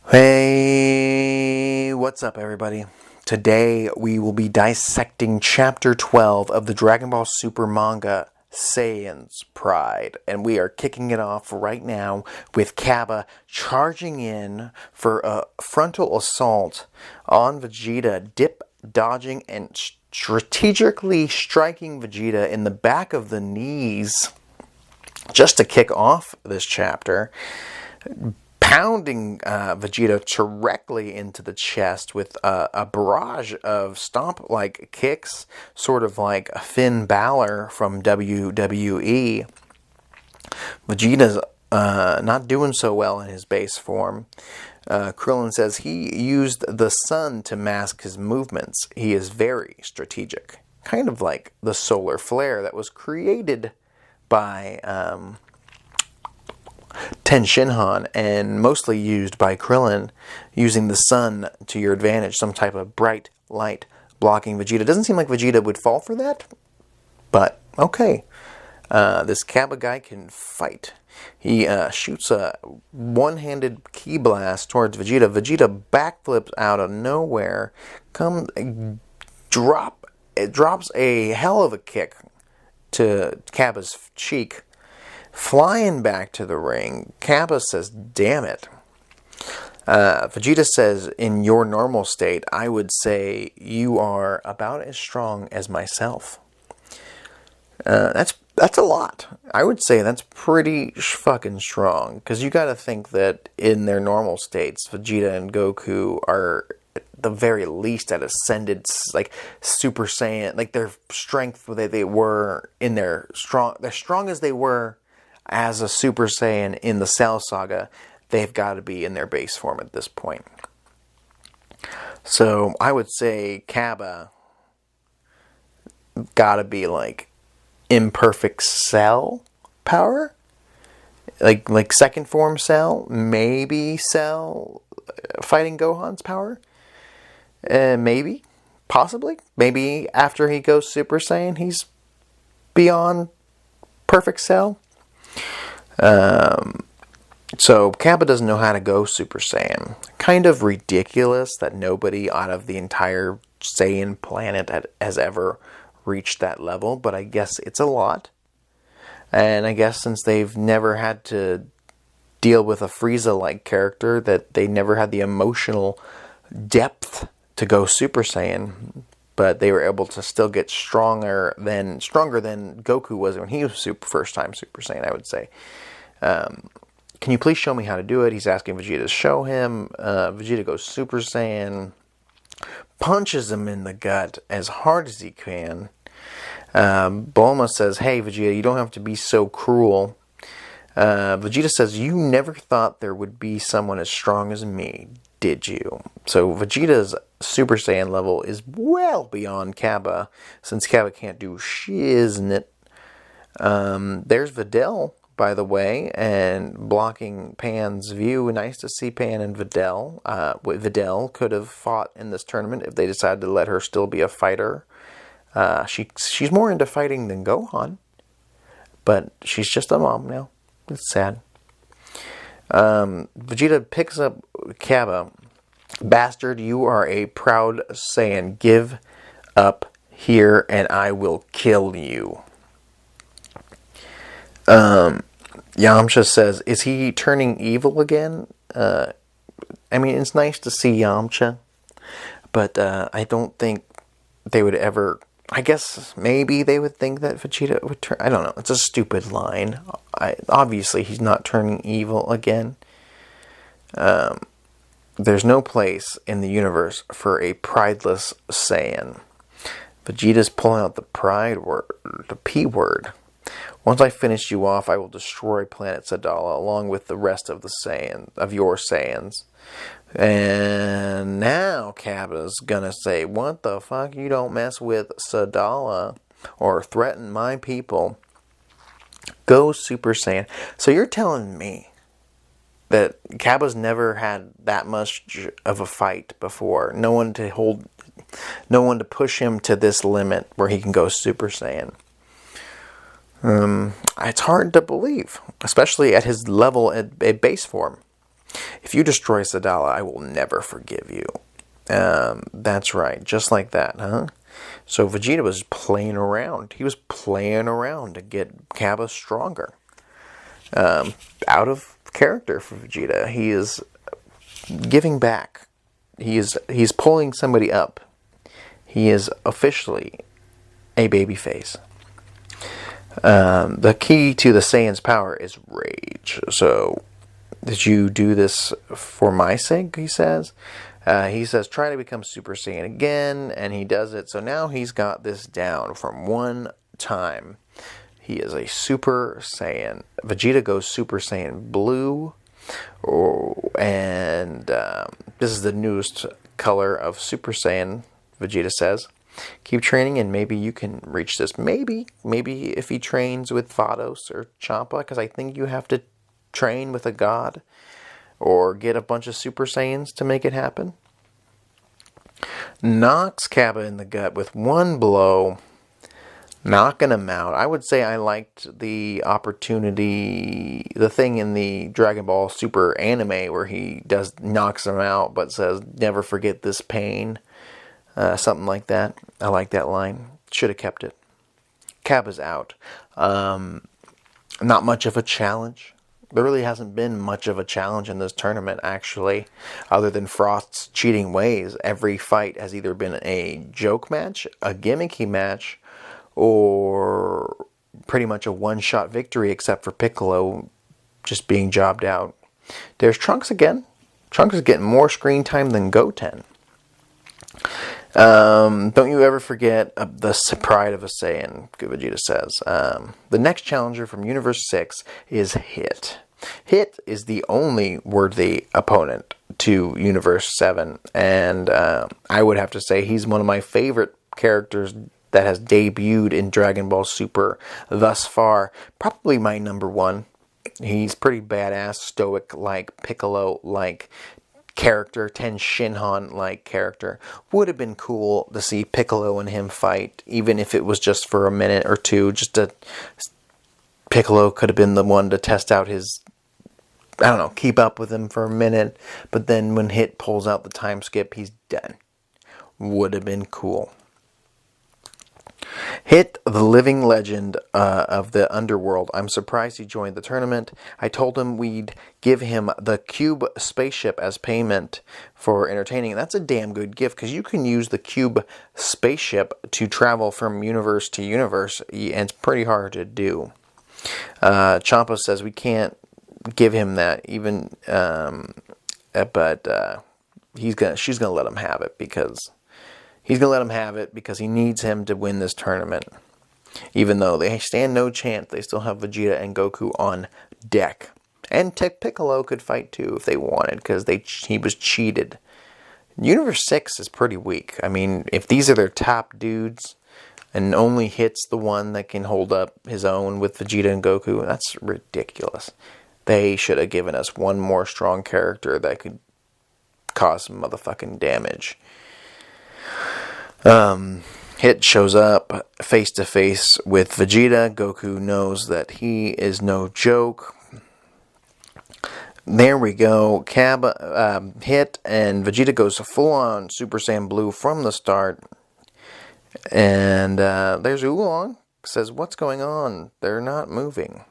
Hey, what's up, everybody? Today we will be dissecting Chapter 12 of the Dragon Ball Super manga, Saiyan's Pride. And we are kicking it off right now with Kaba charging in for a frontal assault on Vegeta, dodging and strategically striking Vegeta in the back of the knees just to kick off this chapter, pounding Vegeta directly into the chest with a barrage of stomp-like kicks, sort of like Finn Balor from WWE. Vegeta's not doing so well in his base form. Krillin says he used the sun to mask his movements. He is very strategic. Kind of like the solar flare that was created by Ten Shinhan and mostly used by Krillin, using the sun to your advantage, some type of bright light blocking Vegeta. Doesn't seem like Vegeta would fall for that, but okay. This Kaba guy can fight. He shoots a one-handed ki blast towards Vegeta. Vegeta backflips out of nowhere, drops a hell of a kick to Kaba's cheek. Flying back to the ring, Kaba says, "Damn it." Vegeta says, "In your normal state, I would say you are about as strong as myself." That's a lot. I would say that's pretty fucking strong, because you got to think that in their normal states, Vegeta and Goku are at the very least at ascended, like Super Saiyan, like their strength that they were in their strong as they were as a Super Saiyan in the Cell Saga. They've got to be in their base form at this point. So I would say Kaba got to be like imperfect Cell power, like second form Cell, maybe Cell fighting Gohan's power, maybe, possibly, maybe after he goes Super Saiyan, he's beyond perfect Cell. So Kaba doesn't know how to go Super Saiyan. Kind of ridiculous that nobody out of the entire Saiyan planet has ever reached that level, but I guess it's a lot. And I guess since they've never had to deal with a Frieza-like character, that they never had the emotional depth to go Super Saiyan, but they were able to still get stronger than Goku was when he was first time Super Saiyan, I would say. Can you please show me how to do it? He's asking Vegeta to show him. Vegeta goes Super Saiyan, punches him in the gut as hard as he can. Bulma says, "Hey Vegeta, you don't have to be so cruel." Vegeta says, "You never thought there would be someone as strong as me, did you?" So Vegeta's Super Saiyan level is well beyond Kaba, since Kaba can't do shiznit. There's Videl, by the way, and blocking Pan's view. Nice to see Pan and Videl. Videl could have fought in this tournament if they decided to let her still be a fighter. She's more into fighting than Gohan, but she's just a mom now. It's sad. Vegeta picks up Kaba. "Bastard, you are a proud Saiyan. Give up here and I will kill you." Yamcha says, "Is he turning evil again?" I mean, it's nice to see Yamcha, but I don't think they would ever. I guess maybe they would think that Vegeta would turn. I don't know. It's a stupid line. Obviously, he's not turning evil again. There's no place in the universe for a prideless Saiyan. Vegeta's pulling out the pride word, the P word. "Once I finish you off, I will destroy planet Sadala along with the rest of your Saiyans." And now Kaba's gonna say, "What the fuck? You don't mess with Sadala or threaten my people. Go Super Saiyan." So you're telling me that Kaba's never had that much of a fight before? No one to push him to this limit where he can go Super Saiyan. It's hard to believe, especially at his level at base form. If you destroy Sadala, I will never forgive you. That's right, just like that, huh? So Vegeta was playing around. He was playing around to get Kappa stronger. Out of character for Vegeta. He is giving back. He's pulling somebody up. He is officially a babyface. The key to the Saiyan's power is rage. So, did you do this for my sake? He says. He says, try to become Super Saiyan again, and he does it. So now he's got this down from one time. He is a Super Saiyan. Vegeta goes Super Saiyan Blue, and this is the newest color of Super Saiyan, Vegeta says. Keep training and maybe you can reach this. Maybe if he trains with Vados or Champa, because I think you have to train with a god or get a bunch of Super Saiyans to make it happen. Knocks Kappa in the gut with one blow, knocking him out. I would say I liked the opportunity, the thing in the Dragon Ball Super anime where he knocks him out but says, never forget this pain. Something like that. I like that line. Should have kept it. Kappa's out. Not much of a challenge. There really hasn't been much of a challenge in this tournament, actually, other than Frost's cheating ways. Every fight has either been a joke match, a gimmicky match, or pretty much a one-shot victory, except for Piccolo just being jobbed out. There's Trunks again. Trunks is getting more screen time than Goten. Don't you ever forget the pride of a Saiyan, Vegeta says. The next challenger from Universe 6 is Hit. Hit is the only worthy opponent to Universe 7, and I would have to say he's one of my favorite characters that has debuted in Dragon Ball Super thus far. Probably my number one. He's pretty badass, stoic-like, Piccolo-like character, Ten Shinhan-like character. Would have been cool to see Piccolo and him fight, even if it was just for a minute or two. Piccolo could have been the one to test out his, keep up with him for a minute. But then when Hit pulls out the time skip, he's done. Would have been cool. Hit, the living legend of the underworld. I'm surprised he joined the tournament. I told him we'd give him the Cube spaceship as payment for entertaining. That's a damn good gift, because you can use the Cube spaceship to travel from universe to universe, and it's pretty hard to do. Champa says we can't give him that, even, but she's gonna let him have it, because he's going to let him have it because he needs him to win this tournament. Even though they stand no chance, they still have Vegeta and Goku on deck. And Piccolo could fight too if they wanted, because he was cheated. Universe 6 is pretty weak. I mean, if these are their top dudes, and only Hit's the one that can hold up his own with Vegeta and Goku, that's ridiculous. They should have given us one more strong character that could cause some motherfucking damage. Hit shows up face to face with Vegeta. Goku knows that he is no joke. There we go. Hit and Vegeta goes full on Super Saiyan Blue from the start. And there's Oolong. Says, what's going on? They're not moving.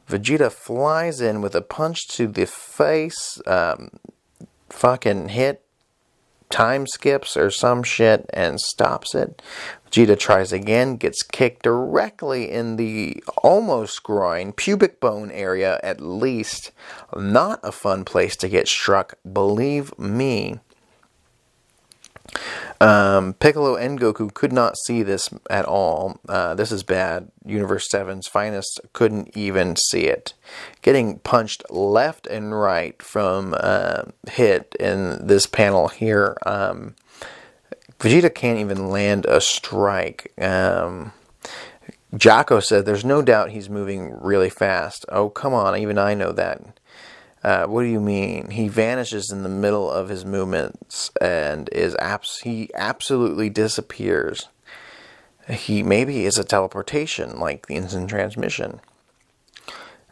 Vegeta flies in with a punch to the face. Fucking Hit time skips or some shit and stops it. Vegeta tries again, gets kicked directly in the almost groin, pubic bone area at least. Not a fun place to get struck, believe me. Piccolo and Goku could not see this at all. This is bad. Universe 7's finest couldn't even see it. Getting punched left and right from Hit in this panel here. Vegeta can't even land a strike. Jocko said there's no doubt he's moving really fast. Oh, come on. Even I know that. What do you mean? He vanishes in the middle of his movements and he absolutely disappears. Maybe it's a teleportation like the instant transmission.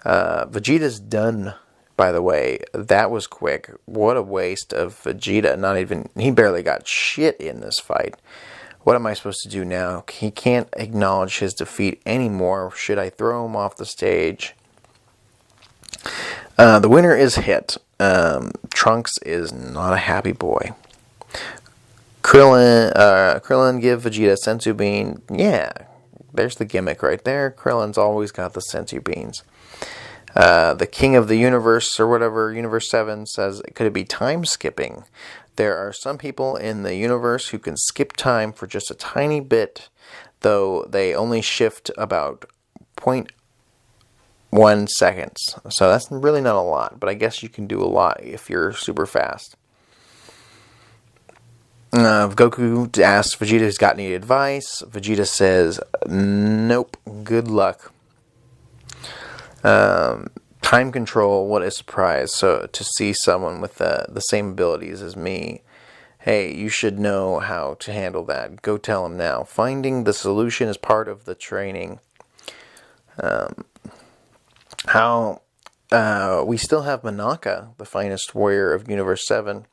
Vegeta's done by the way. That was quick. What a waste of Vegeta. He barely got shit in this fight. What am I supposed to do now? He can't acknowledge his defeat anymore. Should I throw him off the stage? The winner is hit. Trunks is not a happy boy. Krillin give Vegeta senzu bean. Yeah, there's the gimmick right there. Krillin's always got the senzu beans. The king of the universe, or whatever, Universe 7, says, could it be time skipping? There are some people in the universe who can skip time for just a tiny bit, though they only shift about 0.1 seconds. So that's really not a lot, but I guess you can do a lot if you're super fast. Goku asks Vegeta if he's got any advice. Vegeta says, nope, good luck. Time control, what a surprise. So to see someone with the same abilities as me. Hey, you should know how to handle that. Go tell him now. Finding the solution is part of the training. We still have Manga, the finest warrior of Universe 7.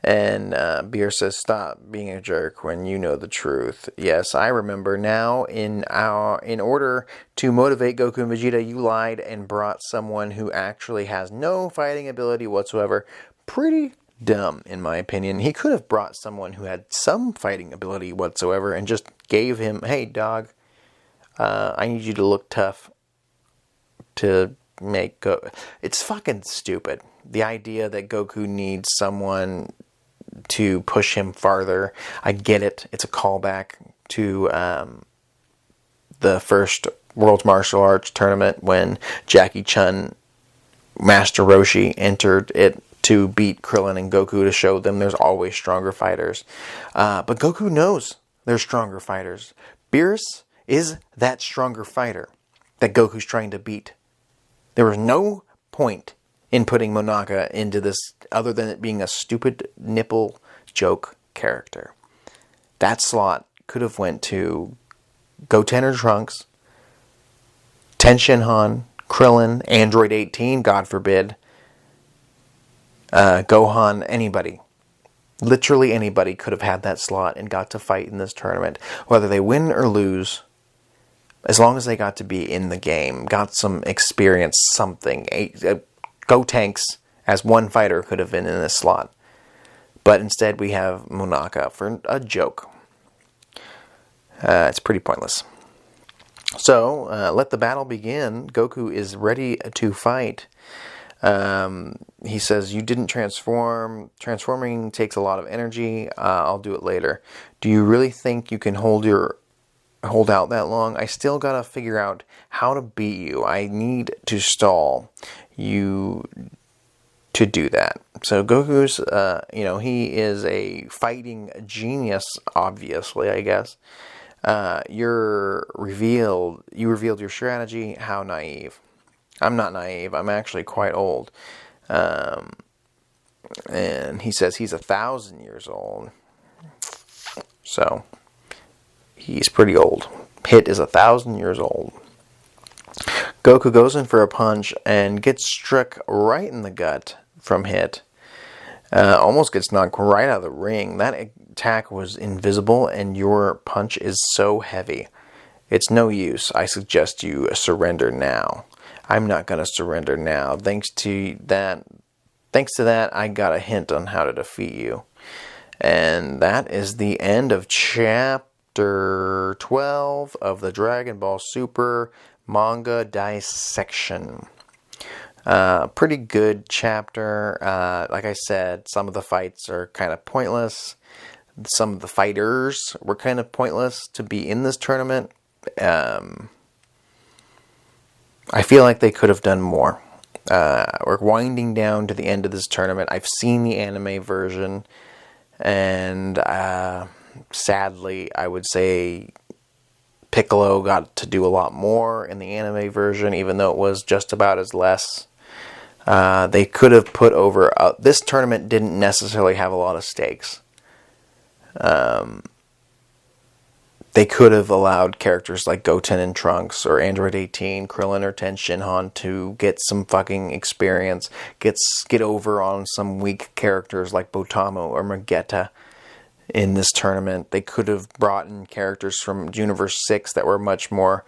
And Beer says, stop being a jerk when you know the truth. Yes, I remember now. In order to motivate Goku and Vegeta, you lied and brought someone who actually has no fighting ability whatsoever. Pretty dumb, in my opinion. He could have brought someone who had some fighting ability whatsoever and just gave him, hey, dog, I need you to look tough to make Goku. It's fucking stupid. The idea that Goku needs someone to push him farther. I get it. It's a callback to the first World Martial Arts tournament when Jackie Chun, Master Roshi, entered it to beat Krillin and Goku to show them there's always stronger fighters. But Goku knows there's stronger fighters. Beerus is that stronger fighter that Goku's trying to beat. There was no point in putting Manga into this other than it being a stupid nipple joke character. That slot could have went to Goten or Trunks, Ten Shinhan, Krillin, Android 18, God forbid, Gohan, anybody. Literally anybody could have had that slot and got to fight in this tournament. Whether they win or lose, as long as they got to be in the game, got some experience, something. Gotenks as one fighter could have been in this slot. But instead we have Manga for a joke. It's pretty pointless. So, let the battle begin. Goku is ready to fight. He says, you didn't transform. Transforming takes a lot of energy. I'll do it later. Do you really think you can hold out that long? I still gotta figure out how to beat you. I need to stall you to do that. So Goku's, he is a fighting genius, obviously, I guess. You revealed your strategy. How naive. I'm not naive. I'm actually quite old. And he says he's 1,000 years old. So he's pretty old. Hit is 1,000 years old. Goku goes in for a punch and gets struck right in the gut from Hit. Almost gets knocked right out of the ring. That attack was invisible and your punch is so heavy. It's no use. I suggest you surrender now. I'm not going to surrender now. Thanks to that, I got a hint on how to defeat you. And that is the end of Chapter 12 of the Dragon Ball Super Manga Dissection. Pretty good chapter. Like I said, some of the fights are kind of pointless. Some of the fighters were kind of pointless to be in this tournament. I feel like they could have done more. We're winding down to the end of this tournament. I've seen the anime version, and sadly, I would say Piccolo got to do a lot more in the anime version, even though it was just about as less. They could have put over... this tournament didn't necessarily have a lot of stakes. They could have allowed characters like Goten and Trunks or Android 18, Krillin or Ten Shinhan to get some fucking experience, get over on some weak characters like Botamo or Magetta in this tournament. They could have brought in characters from Universe 6 that were much more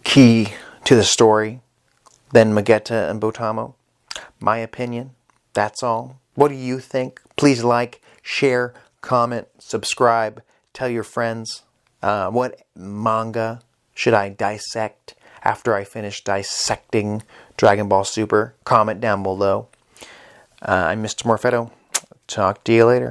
key to the story than Magetta and Botamo. My opinion, that's all. What do you think? Please like, share, comment, subscribe, tell your friends. What manga should I dissect after I finish dissecting Dragon Ball Super? Comment down below. I'm Mr. Morfetto. Talk to you later.